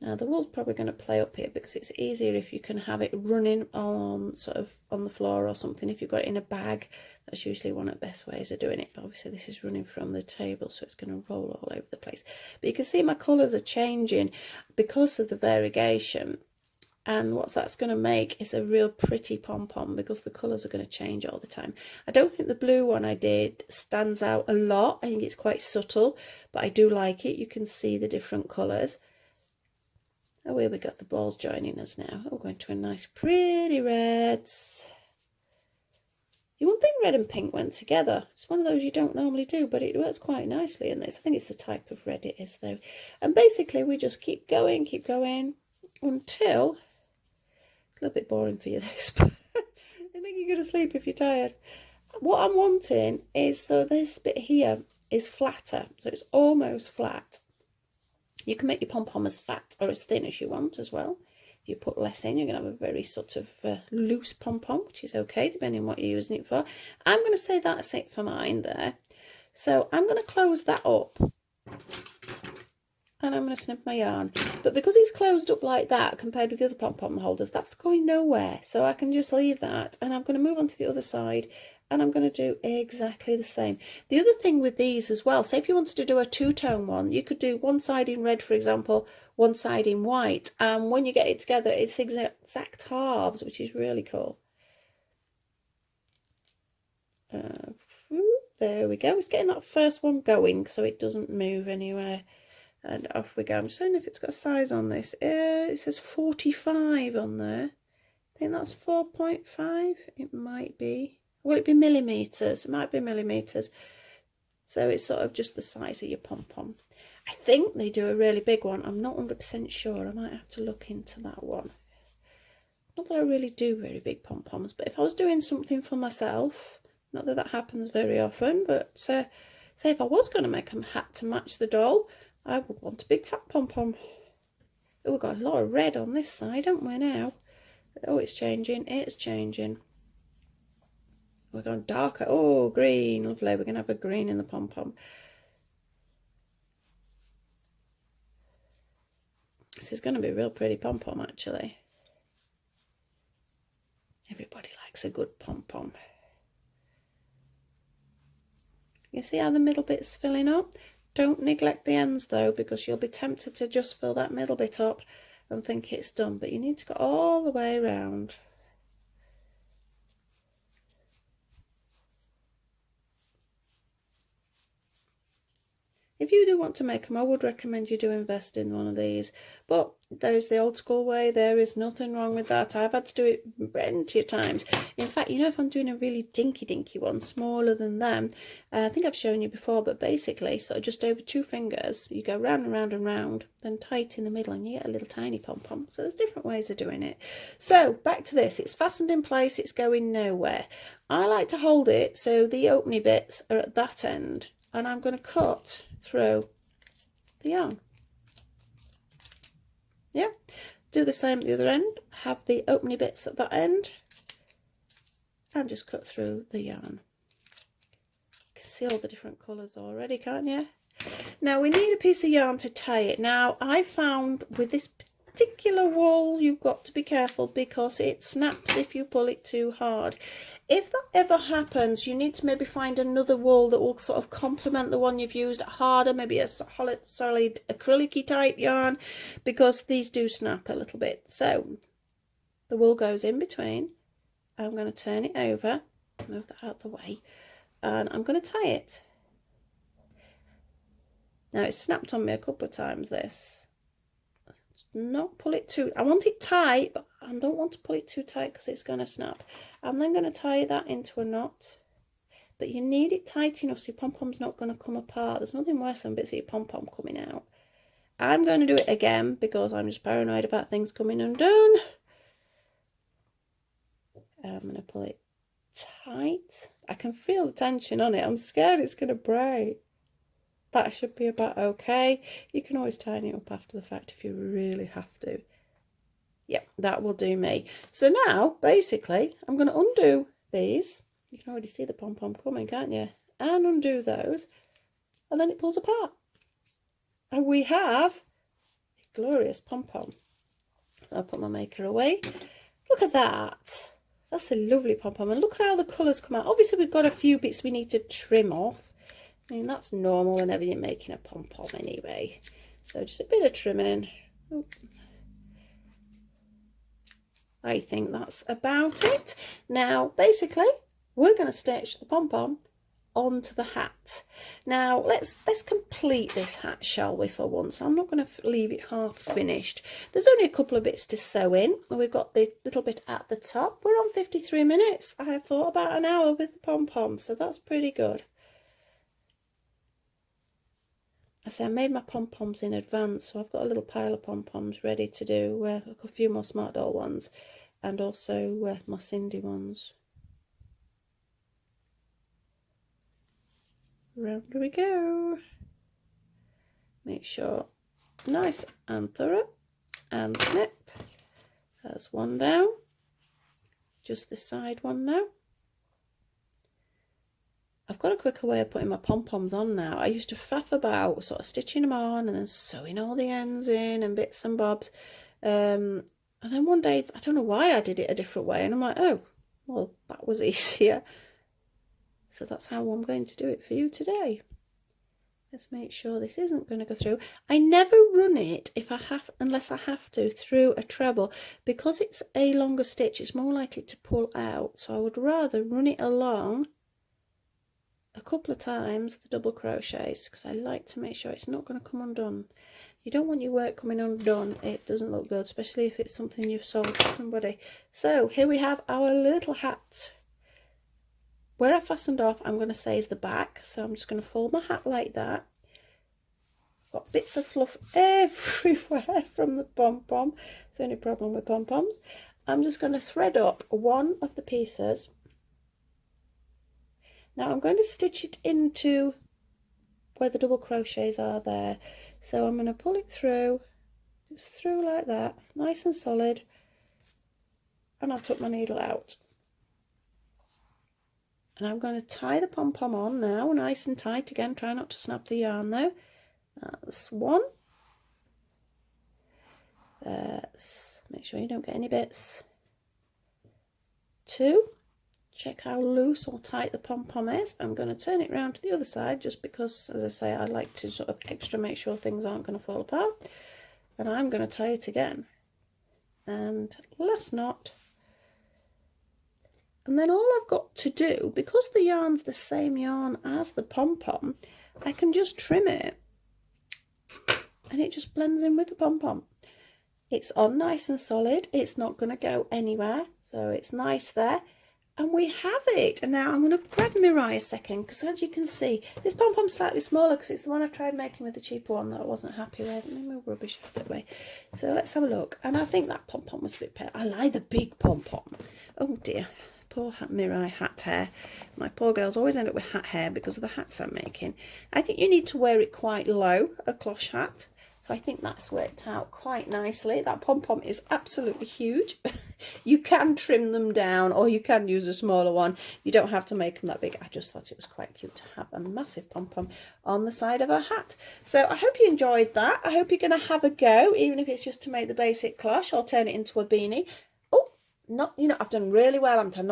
Now the wool's probably going to play up here because it's easier if you can have it running on sort of on the floor or something. If you've got it in a bag, that's usually one of the best ways of doing it. But obviously this is running from the table, so it's going to roll all over the place. But you can see my colours are changing because of the variegation. And what that's going to make is a real pretty pom-pom because the colours are going to change all the time. I don't think the blue one I did stands out a lot. I think it's quite subtle, but I do like it. You can see the different colours. Oh, here we got the balls joining us now. We're going to a nice pretty reds. You wouldn't think red and pink went together. It's one of those you don't normally do, but it works quite nicely in this. I think it's the type of red it is though. And basically we just keep going until... a little bit boring for you this, but I think you go to sleep if you're tired. What I'm wanting is, so this bit here is flatter, so it's almost flat. You can make your pom-pom as fat or as thin as you want as well. If you put less in, you're going to have a very sort of loose pom-pom, which is okay depending on what you're using it for. I'm going to say that's it for mine there. So I'm going to close that up. And I'm going to snip my yarn. But because it's closed up like that compared with the other pom-pom holders, that's going nowhere. So I can just leave that, and I'm going to move on to the other side, and I'm going to do exactly the same. The other thing with these as well, say if you wanted to do a two-tone one, you could do one side in red, for example, one side in white. And when you get it together, it's exact halves, which is really cool. There we go. It's getting that first one going so it doesn't move anywhere. And off we go. I'm just saying if it's got a size on this. It says 45 on there. I think that's 4.5. It might be. Will it be millimetres? It might be millimetres. So it's sort of just the size of your pom-pom. I think they do a really big one. I'm not 100% sure. I might have to look into that one. Not that I really do very big pom-poms, but if I was doing something for myself, not that that happens very often, but say if I was going to make a hat to match the doll, I would want a big fat pom-pom. Oh, we've got a lot of red on this side, haven't we now? Oh, it's changing. It's changing. We're going darker. Oh, green. Lovely. We're going to have a green in the pom-pom. This is going to be a real pretty pom-pom, actually. Everybody likes a good pom-pom. You see how the middle bit's filling up? Don't neglect the ends though, because you'll be tempted to just fill that middle bit up and think it's done, but you need to go all the way around. If you do want to make them, I would recommend you do invest in one of these. But there is the old school way. There is nothing wrong with that. I've had to do it plenty of times. In fact, you know, if I'm doing a really dinky one, smaller than them, I think I've shown you before, but basically, sort of just over 2 fingers, you go round and round and round, then tight in the middle, and you get a little tiny pom-pom. So there's different ways of doing it. So back to this. It's fastened in place. It's going nowhere. I like to hold it so the opening bits are at that end, and I'm going to cut through the yarn. Yeah, do the same at the other end, have the opening bits at that end and just cut through the yarn. You can see all the different colours already, can't you? Now we need a piece of yarn to tie it. Now I found with this particular wool you've got to be careful because it snaps if you pull it too hard. If that ever happens, you need to maybe find another wool that will sort of complement the one you've used harder, maybe a solid acrylic-y type yarn, because these do snap a little bit. So the wool goes in between. I'm going to turn it over, move that out of the way, and I'm going to tie it. Now it's snapped on me a couple of times, this. Not pull it too, I want it tight, but I don't want to pull it too tight because it's going to snap. I'm then going to tie that into a knot, but you need it tight enough so your pom-pom's not going to come apart. There's nothing worse than bits of your pom-pom coming out. I'm going to do it again because I'm just paranoid about things coming undone. I'm going to pull it tight. I can feel the tension on it. I'm scared it's going to break. That should be about okay. You can always tighten it up after the fact if you really have to. Yep, that will do me. So now, basically, I'm going to undo these. You can already see the pom-pom coming, can't you? And undo those. And then it pulls apart. And we have a glorious pom-pom. I'll put my maker away. Look at that. That's a lovely pom-pom. And look at how the colours come out. Obviously, we've got a few bits we need to trim off. I mean, that's normal whenever you're making a pom-pom anyway. So just a bit of trimming. Oop. I think that's about it. Now, basically, we're going to stitch the pom-pom onto the hat. Now, let's complete this hat, shall we, for once. I'm not going to leave it half finished. There's only a couple of bits to sew in. We've got the little bit at the top. We're on 53 minutes. I thought about an hour with the pom-pom, so that's pretty good. I made my pom-poms in advance, so I've got a little pile of pom-poms ready to do. A few more Smartdoll ones and also my Cindy ones. Round we go. Make sure nice and thorough and snip. There's one down. Just this side one now. I've got a quicker way of putting my pom-poms on now. I used to faff about sort of stitching them on and then sewing all the ends in and bits and bobs. And then one day, I don't know why I did it a different way. And I'm like, oh, well, that was easier. So that's how I'm going to do it for you today. Let's make sure this isn't going to go through. I never run it unless I have to, through a treble. Because it's a longer stitch, it's more likely to pull out. So I would rather run it along a couple of times the double crochets, because I like to make sure it's not going to come undone. You don't want your work coming undone. It doesn't look good, especially if it's something you've sold to somebody. So here we have our little hat. where I fastened off, I'm going to say is the back. So I'm just going to fold my hat like that. Got bits of fluff everywhere from the pom-pom. It's the only problem with pom-poms. I'm just going to thread up one of the pieces. Now I'm going to stitch it into where the double crochets are there. So I'm going to pull it through, just through like that, nice and solid. And I've took my needle out. And I'm going to tie the pom-pom on now, nice and tight again. Try not to snap the yarn though. That's one. Make sure you don't get any bits. Two. Check how loose or tight the pom-pom is. I'm going to turn it round to the other side just because, as I say, I like to sort of extra make sure things aren't going to fall apart. And I'm going to tie it again. And last knot. And then all I've got to do, because the yarn's the same yarn as the pom-pom, I can just trim it. And it just blends in with the pom-pom. It's on nice and solid. It's not going to go anywhere. So it's nice there. And we have it. And now I'm going to grab Mirai a second, because as you can see, this pom-pom's slightly smaller because it's the one I tried making with the cheaper one that I wasn't happy with. Let me move rubbish out of the way. So let's have a look. And I think that pom-pom was a bit pale. I like the big pom-pom. Oh dear. Poor Mirai hat hair. My poor girls always end up with hat hair because of the hats I'm making. I think you need to wear it quite low, a cloche hat. So I think that's worked out quite nicely. That pom-pom is absolutely huge. You can trim them down or you can use a smaller one. You don't have to make them that big. I just thought it was quite cute to have a massive pom-pom on the side of a hat. So I hope you enjoyed that. I hope you're going to have a go, even if it's just to make the basic cloche or turn it into a beanie. Oh, I've done really well. I'm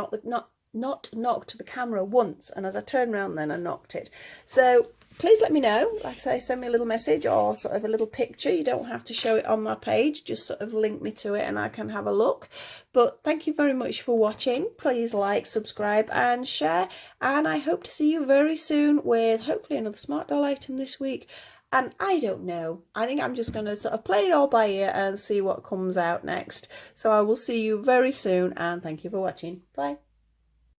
not knocked the camera once, and as I turned around then I knocked it. So please let me know. Like I say, send me a little message or sort of a little picture. You don't have to show it on my page, just sort of link me to it and I can have a look. But thank you very much for watching. Please like, subscribe and share, and I hope to see you very soon with hopefully another Smartdoll item this week. And I don't know, I think I'm just going to sort of play it all by ear and see what comes out next. So I will see you very soon, and thank you for watching. Bye.